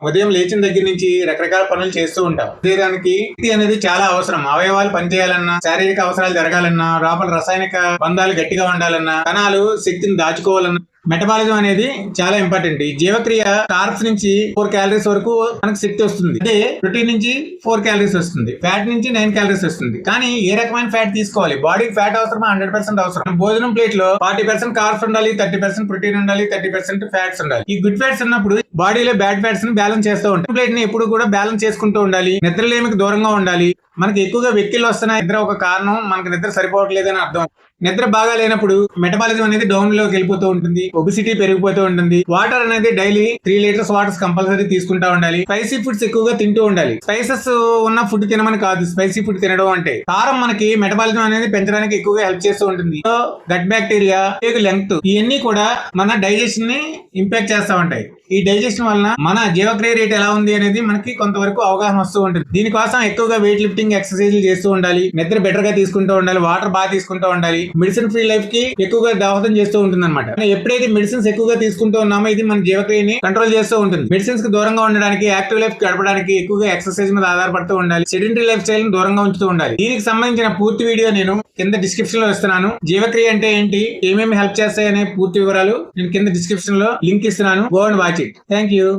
ఉదయం లేచిన దగ్గర నుంచి రకరకాల పనులు చేస్తూ ఉంటాం. శరీరానికి శక్తి అనేది చాలా అవసరం. అవయవాలు పనిచేయాలన్నా, శారీరక అవసరాలు జరగాలన్నా, లోపల రసాయనిక బంధాలు గట్టిగా ఉండాలన్నా, కణాలు శక్తిని దాచుకోవాలన్నా మెటబాలిజం అనేది చాలా ఇంపార్టెంట్. ఈ జీవక్రియ కార్బ్స్ నుంచి 4 క్యాలరీస్ వరకు మనకు శక్తి వస్తుంది. అదే ప్రోటీన్ నుంచి 4 క్యాలరీస్ వస్తుంది, ఫ్యాట్ నుంచి 9 క్యాలరీస్ వస్తుంది. కానీ ఏ రకమైన ఫ్యాట్ తీసుకోవాలి? బాడీకి ఫ్యాట్ అవసరమా? 100% అవసరం. భోజనం ప్లేట్ లో 40% కార్బ్స్ ఉండాలి, 30% ప్రోటీన్ ఉండాలి, 30% ఫ్యాట్స్ ఉండాలి. ఈ గుడ్ ఫ్యాట్స్ ఉన్నప్పుడు బాడీలో బ్యాడ్ ఫ్యాట్స్ ని బ్యాలెన్స్ చేస్తూ ఉంటాయి. ప్లేట్ ని ఎప్పుడు కూడా బ్యాలెన్స్ చేసుకుంటూ ఉండాలి. నిద్రలేమికి దూరంగా ఉండాలి. మనకి ఎక్కువగా వెక్కిళ్ళు వస్తున్నాయి, నిద్ర ఒక కారణం. మనకి నిద్ర సరిపోవట్లేదని అర్థం. నిద్ర బాగా లేనప్పుడు మెటబాలిజం అనేది డౌన్ లోకి వెళ్ళిపోతూ ఉంటుంది, ఒబిసిటీ పెరిగిపోతూ ఉంటుంది. వాటర్ అనేది డైలీ 3 లీటర్స్ వాటర్ కంపల్సరీ తీసుకుంటా ఉండాలి. స్పైసీ ఫుడ్స్ ఎక్కువగా తింటూ ఉండాలి. స్పైసెస్ ఉన్న ఫుడ్ తినమని కాదు స్పైసీ ఫుడ్ తినడం అంటే. కారం మనకి మెటబాలిజం అనేది పెంచడానికి ఎక్కువగా హెల్ప్ చేస్తూ ఉంటుంది. గట్ బ్యాక్టీరియా, లెంగ్త్, ఇవన్నీ కూడా మన డైజెషన్ ని ఇంపాక్ట్ చేస్తూ ఉంటాయి. ఈ డైజెషన్ వలన మన జీవక్రియ రేట్ ఎలా ఉంది అనేది మనకి కొంతవరకు అవగాహన వస్తూ ఉంటుంది. దీనికోసం ఎక్కువగా వెయిట్ లిఫ్టింగ్ ఎక్సర్సైజ్లు చేస్తూ ఉండాలి. నిద్ర బెటర్ గా తీసుకుంటూ ఉండాలి. వాటర్ బాగా తీసుకుంటూ ఉండాలి. మెడిసిన్ ఫ్రీ లైఫ్ కి ఎక్కువగా దోహదం చేస్తూ ఉంటుంది అనమాట. ఎప్పుడైతే మెడిసిన్స్ ఎక్కువగా తీసుకుంటూ ఉన్నామో ఇది మన జీవక్రియని కంట్రోల్ చేస్తూ ఉంటుంది. మెడిసిన్స్ కి దూరంగా ఉండడానికి, యాక్టివ్ లైఫ్ గడపడానికి ఎక్కువగా ఎక్సర్సైజ్ మీద ఆధారపడుతూ ఉండాలి. సెడెంటరీ లైఫ్ స్టైల్ ని దూరంగా ఉంచుతూ ఉండాలి. దీనికి సంబంధించిన పూర్తి వీడియో నేను కింద డిస్క్రిప్షన్ లో ఇస్తున్నాను. జీవక్రియ అంటే ఏంటి, ఏమేమి హెల్ప్ చేస్తాయనే పూర్తి వివరాలు నేను కింద డిస్క్రిప్షన్ లో లింక్ ఇస్తున్నాను. Go and watch it. Thank you.